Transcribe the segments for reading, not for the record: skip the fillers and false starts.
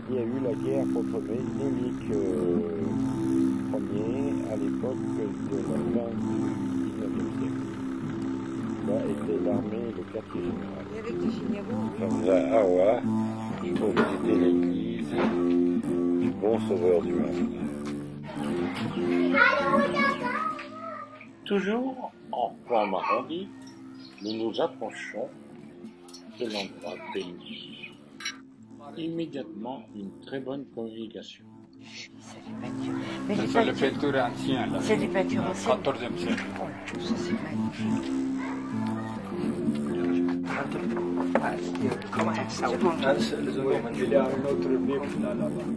il y a eu la guerre contre Ménélique Ier à l'époque de la fin du 19e siècle. Là était l'armée, le quartier général. Et avec des généraux. Comme ça, Awa, pour visiter l'église du bon sauveur du monde. Toujours en forme arrondie, nous nous approchons de l'endroit béni. Immédiatement, une très bonne communication. C'est des peintures. Mais Ce sont les peintures anciennes, là. C'est des peintures anciennes. 14e siècle. Oh là, ça c'est magnifique. Il y a une autre Bible là, là-bas.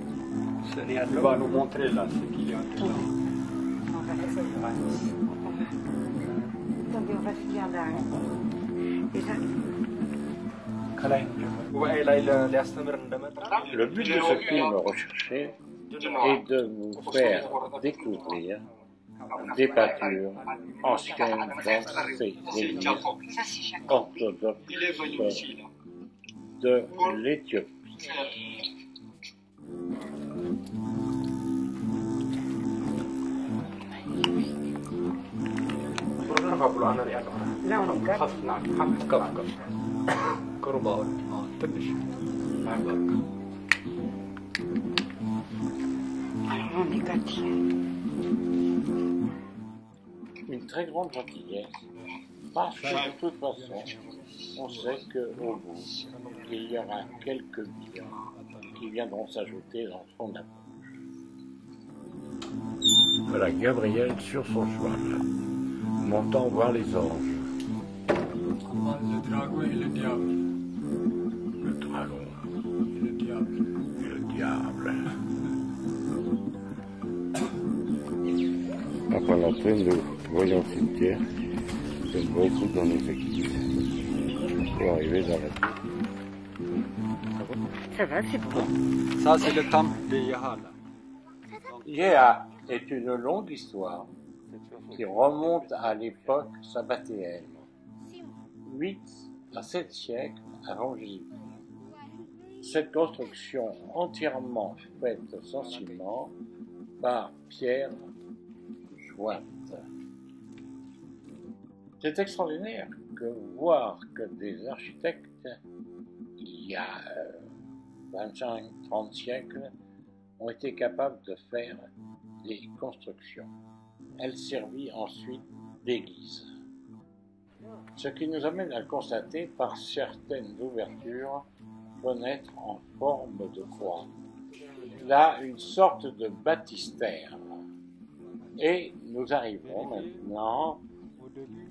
Il va nous montrer là ce qu'il y a dedans. Attendez, on va finir là. Et là, Le but de ce film recherché est de vous faire découvrir des peintures anciennes dans ces églises ça c'est Jacob. orthodoxes de l'Éthiopie. Là on est quatre. Alors on est quatre. Une très grande gentillesse, parce que de toute façon, on sait qu'au bout, il y aura quelques biens qui viendront s'ajouter dans son approche. Voilà Gabriel sur son cheval, montant voir les anges. Le dragon et le diable. Le dragon Et le diable. et le diable. Après l'entrée, nous voyons le cimetière, comme beaucoup dans nos églises. Pour arriver dans la tour. Ça va, c'est bon. Ça, c'est le temple de Yahala. Yéa est une longue histoire qui remonte à l'époque sabbatéenne, 8 à 7 siècles avant Jésus. Cette construction entièrement faite sans ciment par Pierre jointe. C'est extraordinaire de voir que des architectes, il y a 25-30 siècles, ont été capables de faire des constructions. Elle servit ensuite d'église. Ce qui nous amène à le constater par certaines ouvertures, fenêtres en forme de croix. Là, une sorte de baptistère. Et nous arrivons maintenant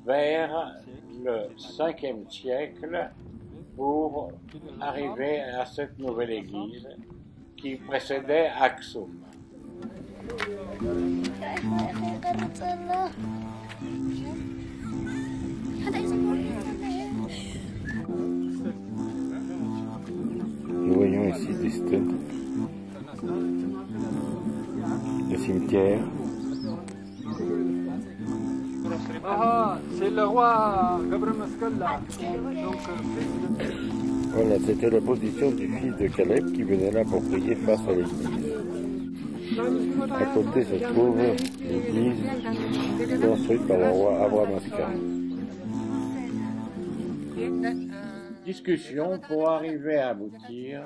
vers le 5e siècle pour arriver à cette nouvelle église qui précédait Aksum. Nous voyons ici des stèles, le cimetière. Ah, c'est le roi Gabriel Mescal là. Voilà, c'était la position du fils de Caleb qui venait là pour prier face à l'église. À côté se trouve l'église construite par le roi Abraham Ascar. Discussion pour arriver à aboutir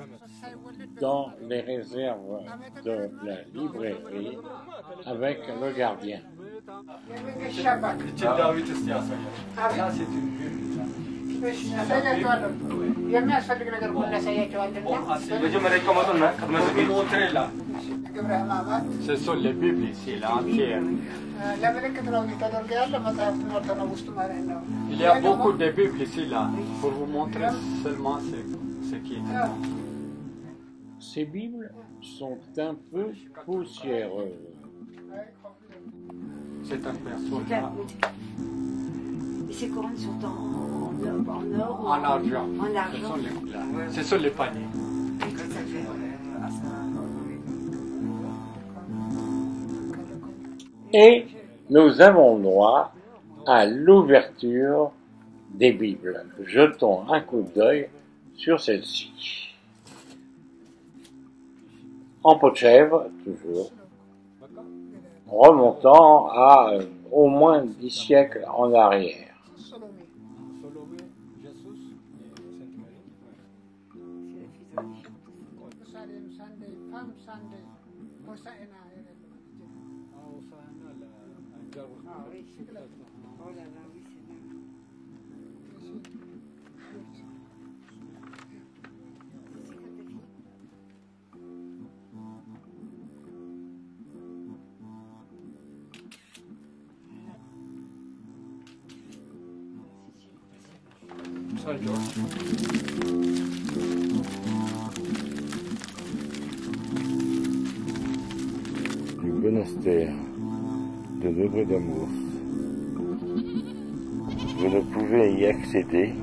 dans les réserves de la librairie avec le gardien. Là, c'est une Bible. Je vais vous montrer là. Ce sont les Bibles ici, là, entières. Il y a beaucoup de Bibles ici, là, pour vous montrer seulement ce qui est dedans. Ces Bibles sont un peu poussiéreuses. C'est un perso. Et ces couronnes sont en or ou En argent. En argent. Ce sont les paniers. Et tout à fait. Et nous avons droit à l'ouverture des Bibles. Jetons un coup d'œil sur celle-ci. en peau de chèvre, toujours, remontant à au moins 10 siècles en arrière. Salomé, Jésus et Sainte Marie. Salim Sunday, Palm Sunday, Hosanna. Ah, Hosanna, un gars. Ah oui, c'est là. Oh là là, oui, c'est là. Saint Georges. Du monastère de Nebré d'Amour. Vous ne pouvez y accéder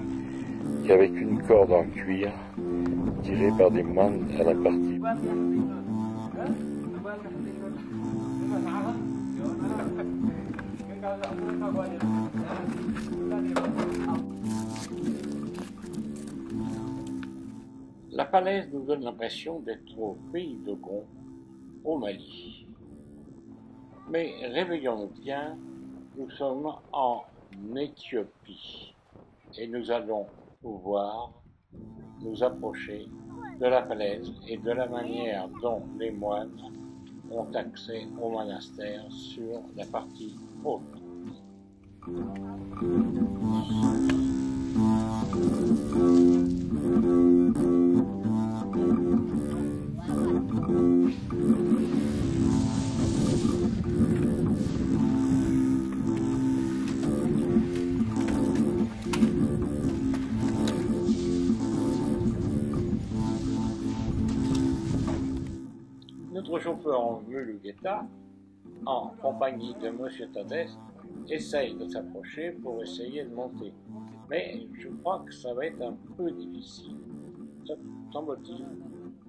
qu'avec une corde en cuir tirée par des moines à la partie. La falaise nous donne l'impression d'être au pays de Gon, au Mali. Mais réveillons-nous bien, nous sommes en Éthiopie et nous allons pouvoir nous approcher de la falaise et de la manière dont les moines ont accès au monastère sur la partie haute. Notre chauffeur en Mulugeta, en compagnie de Monsieur Tadès, essaye de s'approcher pour essayer de monter. Mais je crois que ça va être un peu difficile. Semble-t-il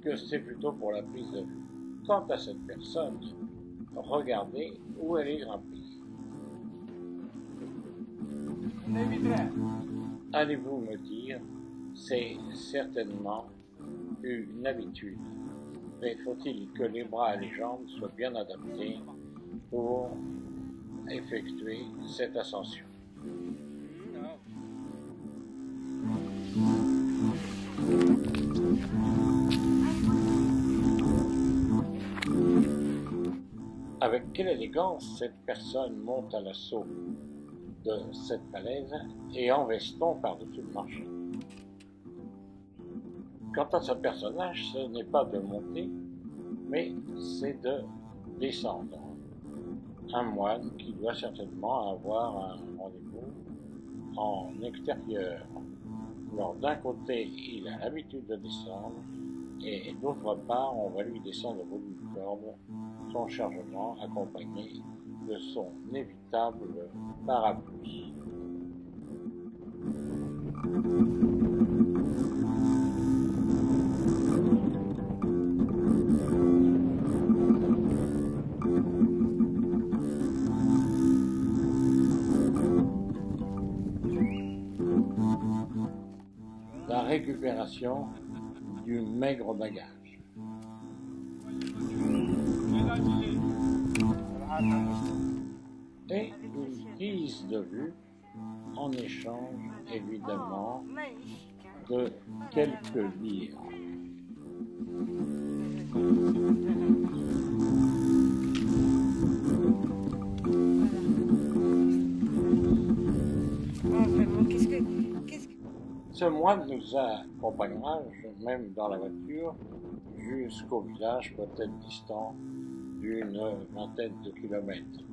que c'est plutôt pour la prise de vue. Quant à cette personne, regardez où elle est grimpée. Allez-vous me dire, c'est certainement une habitude. Mais faut-il que les bras et les jambes soient bien adaptés pour effectuer cette ascension? Avec quelle élégance cette personne monte à l'assaut de cette falaise et en veston par-dessus le marché. Quant à ce personnage, ce n'est pas de monter, mais c'est de descendre. Un moine qui doit certainement avoir un rendez-vous en extérieur. Alors d'un côté, il a l'habitude de descendre, et d'autre part, on va lui descendre au bout d'une corde son chargement accompagné de son évitable parapluie. La récupération du maigre bagage. Et une prise de vue en échange évidemment de quelques livres. Ce moine nous accompagnera même dans la voiture jusqu'au village, peut-être distant d'une vingtaine de kilomètres.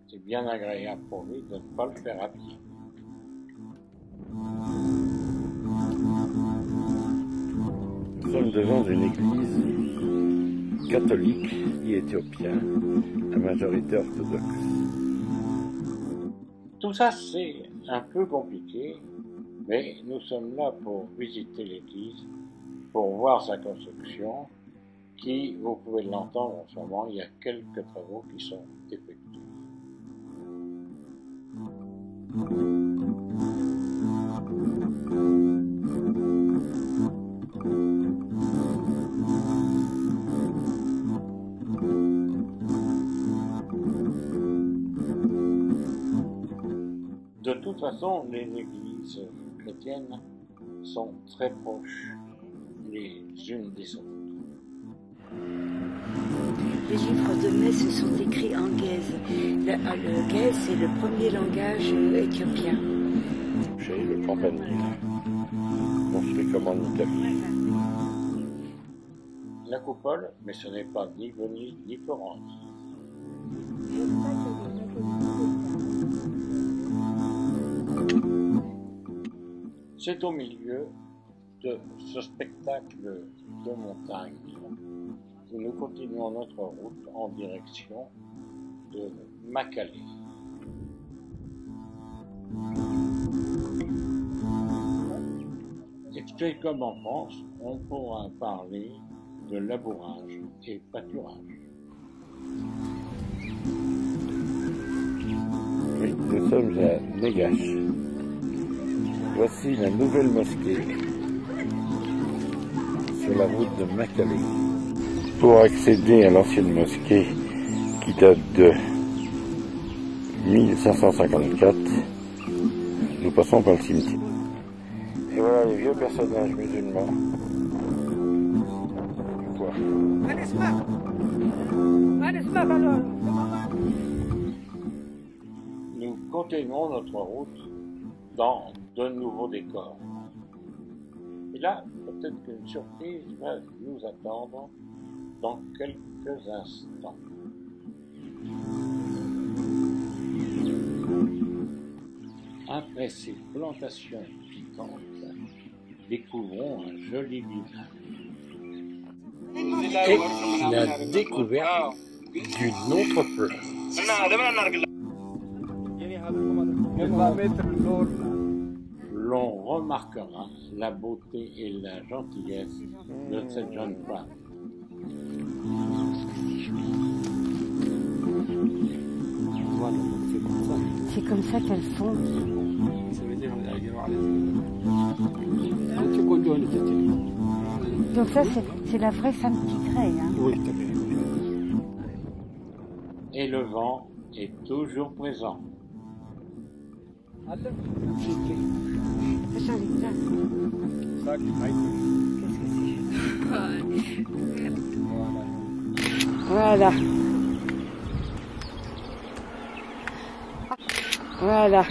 C'est bien agréable pour lui de ne pas le faire à pied. Nous sommes devant une église catholique et éthiopienne, à majorité orthodoxe. Tout ça, c'est un peu compliqué, mais nous sommes là pour visiter l'église, pour voir sa construction, qui, vous pouvez l'entendre en ce moment, il y a quelques travaux qui sont effectués. toute façon, les églises chrétiennes sont très proches les unes des autres. Les livres de messe sont écrits en guèze. Le guèze, c'est le premier langage éthiopien. Chez le campanile, construit comme en Italie. La coupole, mais ce n'est pas ni Venise ni Florence. C'est au milieu de ce spectacle de montagne où nous continuons notre route en direction de Makale. Et comme en France, on pourra parler de labourage et pâturage. Oui, nous sommes à Négache. Voici la nouvelle mosquée sur la route de Makale. Pour accéder à l'ancienne mosquée qui date de 1554, nous passons par le cimetière. Et voilà les vieux personnages musulmans. Nous continuons notre route dans de nouveaux décors. Et là, peut-être qu'une surprise va nous attendre dans quelques instants. Après ces plantations piquantes, découvrons un joli village. Et la découverte d'une autre fleur. L'on remarquera la beauté et la gentillesse de cette jeune femme. Voilà, c'est comme ça. C'est comme ça qu'elles font. Ça veut dire Donc ça, c'est la vraie femme tigrée. Hein. oui, tout à fait. Et le vent est toujours présent. Voilà. Voilà.